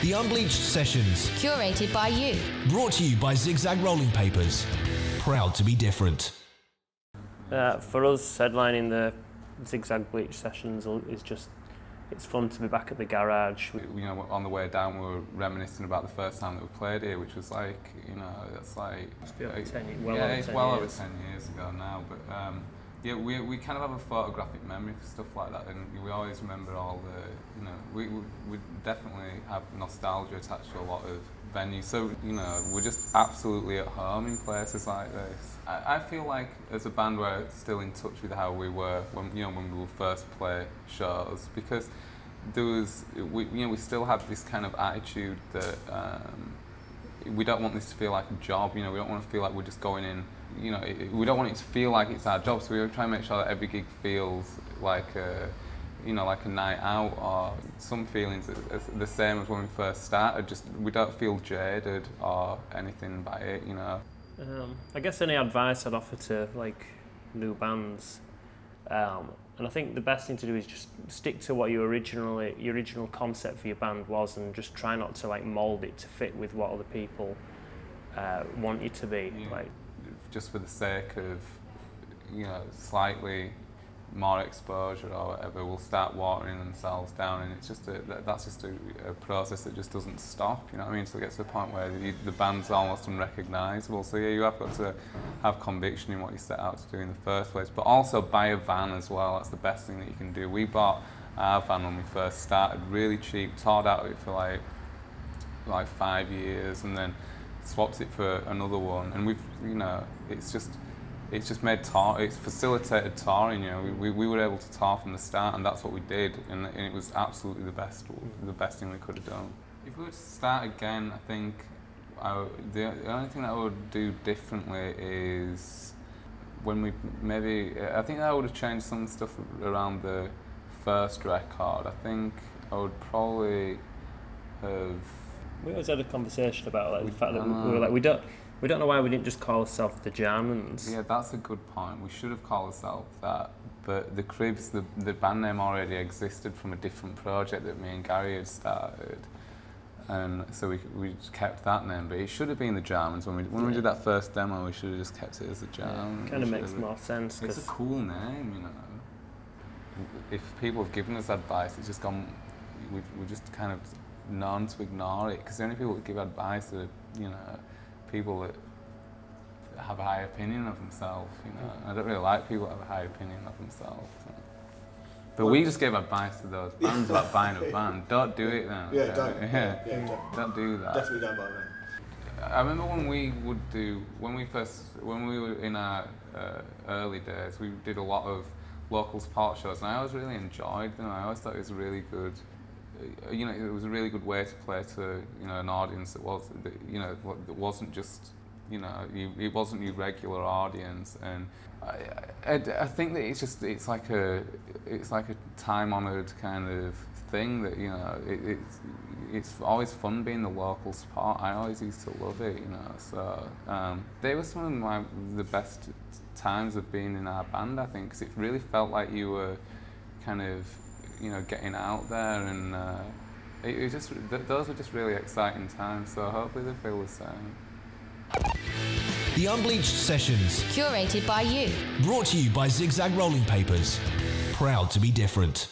The Unbleached Sessions. Curated by you. Brought to you by Zigzag Rolling Papers. Proud to be different. For us, headlining the Zigzag Bleach Sessions is just, it's fun to be back at the garage. You know, on the way down we were reminiscing about the first time that we played here, which was like, you know, that's like... Must be over 10 years. It's well over 10 years ago now, but yeah, we kind of have a photographic memory for stuff like that, and we always remember all the, you know, we definitely have nostalgia attached to a lot of venues, so, you know, we're just absolutely at home in places like this. I feel like as a band we're still in touch with how we were when, you know, when we would first play shows, because there was, we still have this kind of attitude that we don't want this to feel like a job, you know, we don't want to feel like we're just going in, you know, we don't want it to feel like it's our job, so we try and make sure that every gig feels like a, you know, like a night out, or some feelings are the same as when we first started, just we don't feel jaded or anything by it, you know. I guess any advice I'd offer to like new bands, and I think the best thing to do is just stick to what your original concept for your band was, and just try not to like mould it to fit with what other people want you to be. Yeah. Like, just for the sake of, you know, slightly more exposure or whatever, will start watering themselves down, and it's just that's just a process that just doesn't stop, you know what I mean? So it gets to the point where the band's almost unrecognisable. So yeah, you have got to have conviction in what you set out to do in the first place, but also buy a van as well. That's the best thing that you can do. We bought our van when we first started, really cheap, toured out of it for like 5 years, and then swapped it for another one, and we've, you know, it's just made it's facilitated touring, you know. We were able to tour from the start, and that's what we did, and it was absolutely the best thing we could have done. If we were to start again, I think the only thing that I would do differently is when we I think I would have changed some stuff around the first record. I think I would probably have... we always had a conversation about like the fact that we were like, we don't know why we didn't just call ourselves the Germans. Yeah, that's a good point. We should have called ourselves that, but the Cribs, the band name already existed from a different project that me and Gary had started, and so we just kept that name. But it should have been the Germans when we did that first demo. We should have just kept it as the Germans. Yeah, kind of makes more sense. It's a cool name, you know. If people have given us advice, it's just gone. We've just kind of known to ignore it, because the only people that give advice are, you know, people that have a high opinion of themselves, you know. I don't really like people that have a high opinion of themselves. So. But we just gave advice to those bands about buying a van. Don't do it then. Yeah, don't. Don't do that. Definitely don't buy a van. I remember when we were in our early days, we did a lot of local support shows, and I always really enjoyed them. I always thought it was really good. You know, it was a really good way to play to, you know, an audience that wasn't just, you know, it wasn't your regular audience, and I think that it's like a time-honoured kind of thing that, you know, it's always fun being the local support. I always used to love it, you know. So they were some of the best times of being in our band, I think, because it really felt like you were kind of, you know, getting out there, and those were just really exciting times, so hopefully they feel the same. The Unbleached Sessions. Curated by you. Brought to you by Zigzag Rolling Papers. Proud to be different.